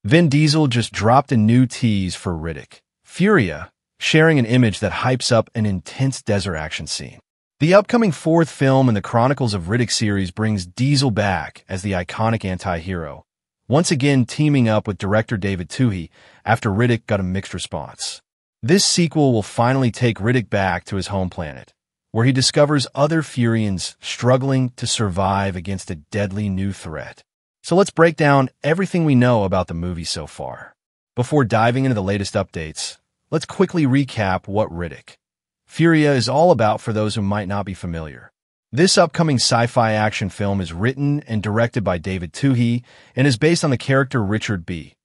Vin Diesel just dropped a new tease for Riddick, Furya, sharing an image that hypes up an intense desert action scene. The upcoming fourth film in the Chronicles of Riddick series brings Diesel back as the iconic anti-hero, once again teaming up with director David Twohy after Riddick got a mixed response. This sequel will finally take Riddick back to his home planet, where he discovers other Furyans struggling to survive against a deadly new threat. So let's break down everything we know about the movie so far. Before diving into the latest updates, let's quickly recap what Riddick, Furya is all about for those who might not be familiar. This upcoming sci-fi action film is written and directed by David Twohy and is based on the character Richard B.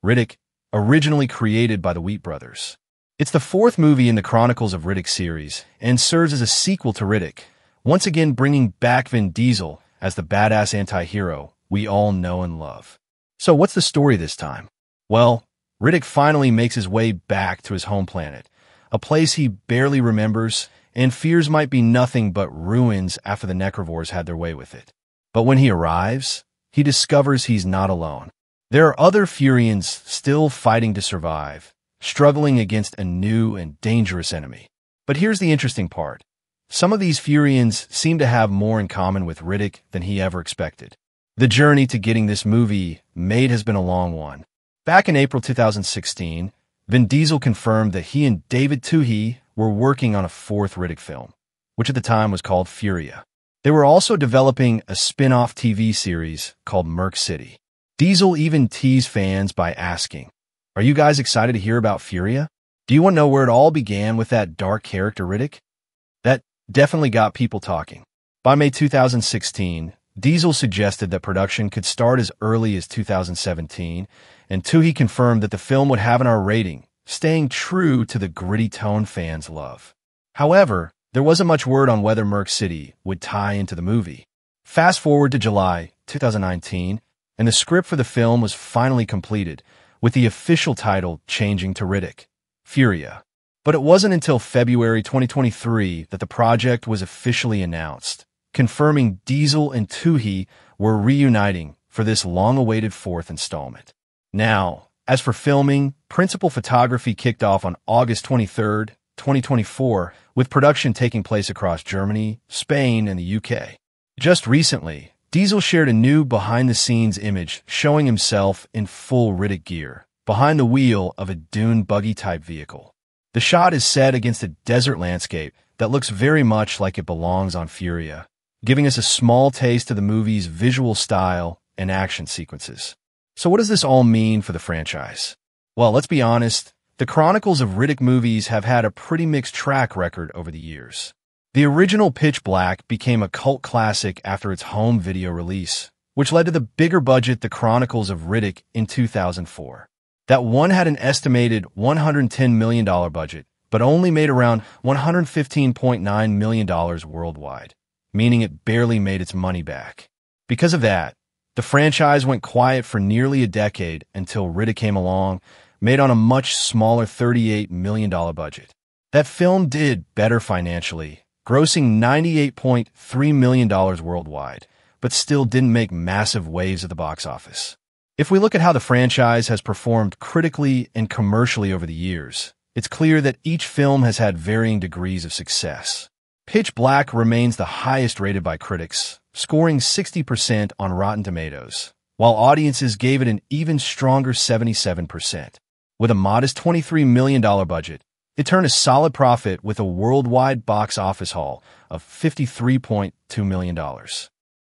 Riddick, originally created by the Wheat brothers. It's the fourth movie in the Chronicles of Riddick series and serves as a sequel to Riddick, once again bringing back Vin Diesel as the badass anti-hero we all know and love. So what's the story this time? Well, Riddick finally makes his way back to his home planet, a place he barely remembers and fears might be nothing but ruins after the Necrovores had their way with it. But when he arrives, he discovers he's not alone. There are other Furyans still fighting to survive, struggling against a new and dangerous enemy. But here's the interesting part. Some of these Furyans seem to have more in common with Riddick than he ever expected. The journey to getting this movie made has been a long one. Back in April 2016, Vin Diesel confirmed that he and David Twohy were working on a fourth Riddick film, which at the time was called Furya. They were also developing a spin-off TV series called Merc City. Diesel even teased fans by asking, "Are you guys excited to hear about Furya? Do you want to know where it all began with that dark character Riddick?" That definitely got people talking. By May 2016, Diesel suggested that production could start as early as 2017, and Twohy confirmed that the film would have an R rating, staying true to the gritty tone fans love. However, there wasn't much word on whether Merc City would tie into the movie. Fast forward to July 2019, and the script for the film was finally completed, with the official title changing to Riddick, Furya. But it wasn't until February 2023 that the project was officially announced, confirming Diesel and Twohy were reuniting for this long-awaited fourth installment. Now, as for filming, principal photography kicked off on August 23, 2024, with production taking place across Germany, Spain, and the UK. Just recently, Diesel shared a new behind-the-scenes image showing himself in full Riddick gear, behind the wheel of a dune buggy-type vehicle. The shot is set against a desert landscape that looks very much like it belongs on Furya, giving us a small taste of the movie's visual style and action sequences. So what does this all mean for the franchise? Well, let's be honest, the Chronicles of Riddick movies have had a pretty mixed track record over the years. The original Pitch Black became a cult classic after its home video release, which led to the bigger budget The Chronicles of Riddick in 2004. That one had an estimated $110 million budget, but only made around $115.9 million worldwide, meaning it barely made its money back. Because of that, the franchise went quiet for nearly a decade until Riddick came along, made on a much smaller $38 million budget. That film did better financially, grossing $98.3 million worldwide, but still didn't make massive waves at the box office. If we look at how the franchise has performed critically and commercially over the years, it's clear that each film has had varying degrees of success. Pitch Black remains the highest rated by critics, scoring 60% on Rotten Tomatoes, while audiences gave it an even stronger 77%. With a modest $23 million budget, it turned a solid profit with a worldwide box office haul of $53.2 million.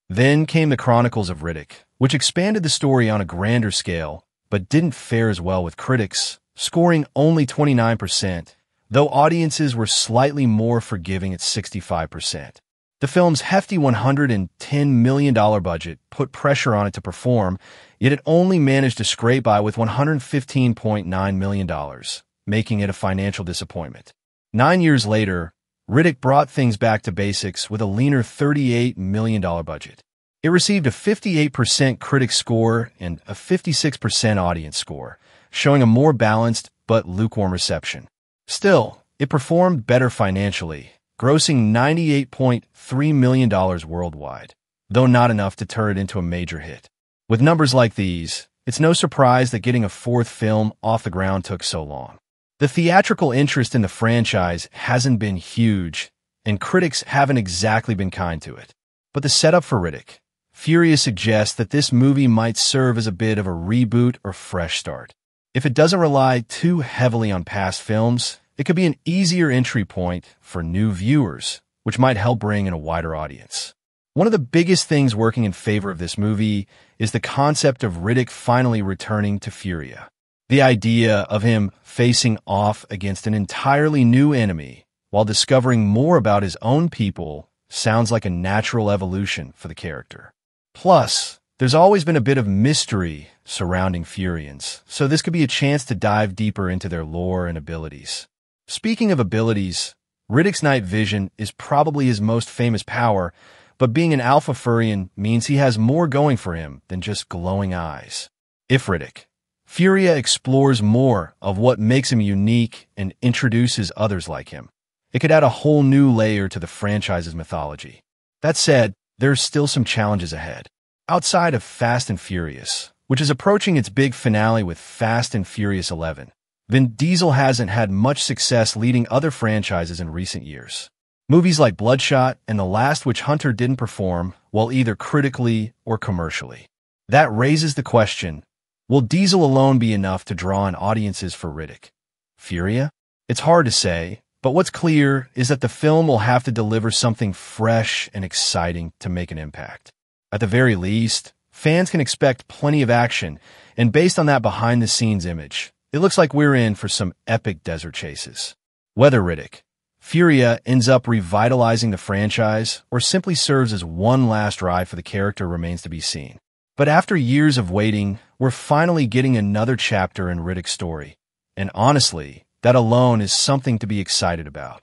Then came The Chronicles of Riddick, which expanded the story on a grander scale, but didn't fare as well with critics, scoring only 29%, though audiences were slightly more forgiving at 65%. The film's hefty $110 million budget put pressure on it to perform, yet it only managed to scrape by with $115.9 million, making it a financial disappointment. 9 years later, Riddick brought things back to basics with a leaner $38 million budget. It received a 58% critic score and a 56% audience score, showing a more balanced but lukewarm reception. Still, it performed better financially, grossing $98.3 million worldwide, though not enough to turn it into a major hit. With numbers like these, it's no surprise that getting a fourth film off the ground took so long. The theatrical interest in the franchise hasn't been huge, and critics haven't exactly been kind to it. But the setup for Riddick, Furya suggests that this movie might serve as a bit of a reboot or fresh start. If it doesn't rely too heavily on past films, it could be an easier entry point for new viewers, which might help bring in a wider audience. One of the biggest things working in favor of this movie is the concept of Riddick finally returning to Furya. The idea of him facing off against an entirely new enemy while discovering more about his own people sounds like a natural evolution for the character. Plus, there's always been a bit of mystery surrounding Furyans, so this could be a chance to dive deeper into their lore and abilities. Speaking of abilities, Riddick's night vision is probably his most famous power, but being an alpha Furyan means he has more going for him than just glowing eyes. If Riddick, Furya explores more of what makes him unique and introduces others like him, it could add a whole new layer to the franchise's mythology. That said, there's still some challenges ahead. Outside of Fast and Furious, which is approaching its big finale with Fast and Furious 11, Vin Diesel hasn't had much success leading other franchises in recent years. Movies like Bloodshot and The Last Witch Hunter didn't perform well either critically or commercially. That raises the question, will Diesel alone be enough to draw in audiences for Riddick? Furya? It's hard to say, but what's clear is that the film will have to deliver something fresh and exciting to make an impact. At the very least, fans can expect plenty of action, and based on that behind-the-scenes image, it looks like we're in for some epic desert chases. Whether Riddick, Furya ends up revitalizing the franchise or simply serves as one last ride for the character remains to be seen. But after years of waiting, we're finally getting another chapter in Riddick's story, and honestly, that alone is something to be excited about.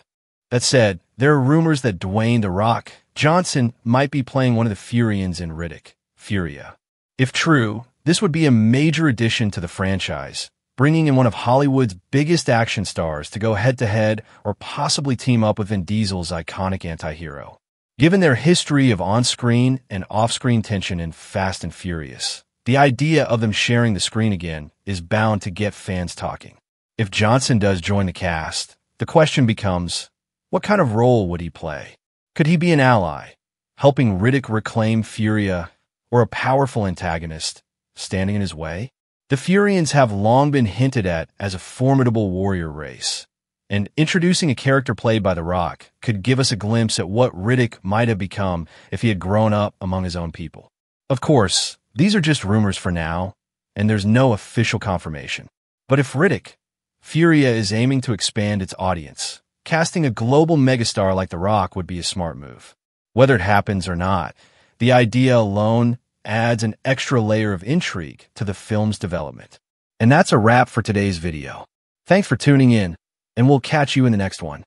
That said, there are rumors that Dwayne "The Rock" Johnson might be playing one of the Furyans in Riddick, Furya. If true, this would be a major addition to the franchise, bringing in one of Hollywood's biggest action stars to go head-to-head or possibly team up with Vin Diesel's iconic anti-hero. Given their history of on-screen and off-screen tension in Fast and Furious, the idea of them sharing the screen again is bound to get fans talking. If Johnson does join the cast, the question becomes, what kind of role would he play? Could he be an ally, helping Riddick reclaim Furya, or a powerful antagonist, standing in his way? The Furyans have long been hinted at as a formidable warrior race, and introducing a character played by The Rock could give us a glimpse at what Riddick might have become if he had grown up among his own people. Of course, these are just rumors for now, and there's no official confirmation. But if Riddick, Furya is aiming to expand its audience, casting a global megastar like The Rock would be a smart move. Whether it happens or not, the idea alone adds an extra layer of intrigue to the film's development. And that's a wrap for today's video. Thanks for tuning in, and we'll catch you in the next one.